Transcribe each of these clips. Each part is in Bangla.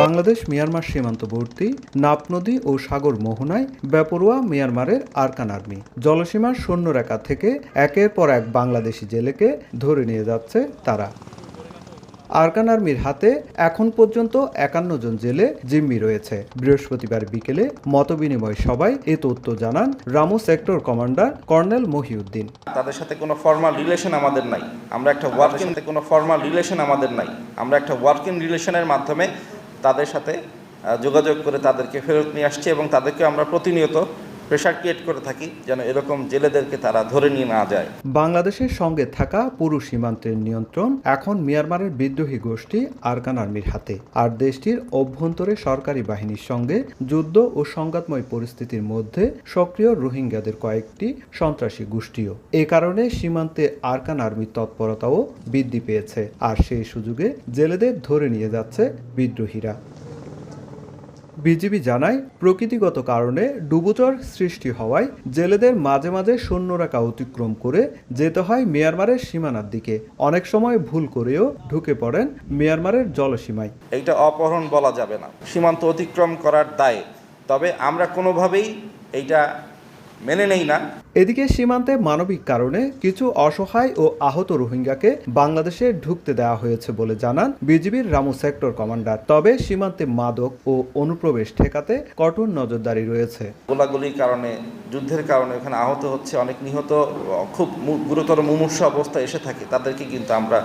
বাংলাদেশ মিয়ানমার সীমান্তবর্তী নাপ নদী ও সাগর মোহনায় বেপরোয়া মিয়ানমারের আরকান আর্মি জলসীমার সৈন্যরেখা থেকে একের পর এক বাংলাদেশি জেলেকে ধরে নিয়ে যাচ্ছে তারা। আরকান আর্মির হাতে এখন পর্যন্ত ৫১ জন জেলে জিম্মি রয়েছে। বৃহস্পতিবার বিকেলে মতবিনিময় সভায় এ তথ্য জানান Ramu sector commander colonel Mohiuddin. তাদের সাথে কোনো ফর্মাল রিলেশন আমাদের নাই, আমরা একটা ওয়ার্কিং রিলেশনের মাধ্যমে তাদের সাথে যোগাযোগ করে তাদেরকে ফেরত নিয়ে আসছি এবং তাদেরকে আমরা প্রতিনিয়ত প্রেশার ক্রিয়েট করে থাকি যেন এরকম জেলেদেরকে তারা ধরে নিয়ে না যায়। বাংলাদেশের সঙ্গে থাকা পুরো সীমান্তের নিয়ন্ত্রণ এখন মিয়ানমারের বিদ্রোহী গোষ্ঠী আরকান আর্মির হাতে। আর দেশটির অভ্যন্তরে সরকারি বাহিনীর সঙ্গে যুদ্ধ ও সংঘাতময় পরিস্থিতির মধ্যে সক্রিয় রোহিঙ্গাদের কয়েকটি সন্ত্রাসী গোষ্ঠীও। এ কারণে সীমান্তে আরকান আর্মির তৎপরতাও বৃদ্ধি পেয়েছে। আর সেই সুযোগে জেলেদের ধরে নিয়ে যাচ্ছে বিদ্রোহীরা। বিজিবি জানায়, প্রকৃতিগত কারণে ডুবোচর সৃষ্টি হওয়ায় জেলেদের মাঝে মাঝে সৈন্যরেখা অতিক্রম করে যেতে হয় মিয়ানমারের সীমানার দিকে। অনেক সময় ভুল করেও ঢুকে পড়েন মিয়ানমারের জলসীমায়। এইটা অপহরণ বলা যাবে না, সীমান্ত অতিক্রম করার দায়ে। তবে আমরা কোনোভাবেই এইটা মেনে নেই না। এদিকে সীমান্তে মানবিক কারণে কিছু অসহায় ও আহত রোহিঙ্গাকে বাংলাদেশে ঢুকতে দেওয়া হয়েছে বলে জানান বিজিবির রামু সেক্টর কমান্ডার। তবে সীমান্তে মাদক ও অনুপ্রবেশ ঠেকাতে কঠোর নজরদারি রয়েছে। গোলাগুলির কারণে, যুদ্ধের কারণে এখানে আহত হচ্ছে, অনেক নিহত, খুব গুরুতর মুমূর্ষ অবস্থা এসে থাকে, তাদেরকে কিন্তু আমরা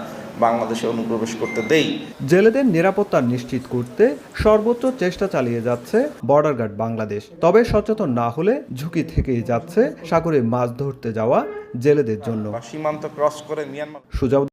বাংলাদেশে অনুপ্রবেশ করতে দেই। জেলেদের নিরাপত্তা নিশ্চিত করতে সর্বোচ্চ চেষ্টা চালিয়ে যাচ্ছে বর্ডার গার্ড বাংলাদেশ। তবে সচেতন না হলে ঝুঁকি থেকেই যাচ্ছে সাগরে মাছ ধরতে যাওয়া জেলেদের জন্য। সীমান্ত ক্রস করে মিয়ানমার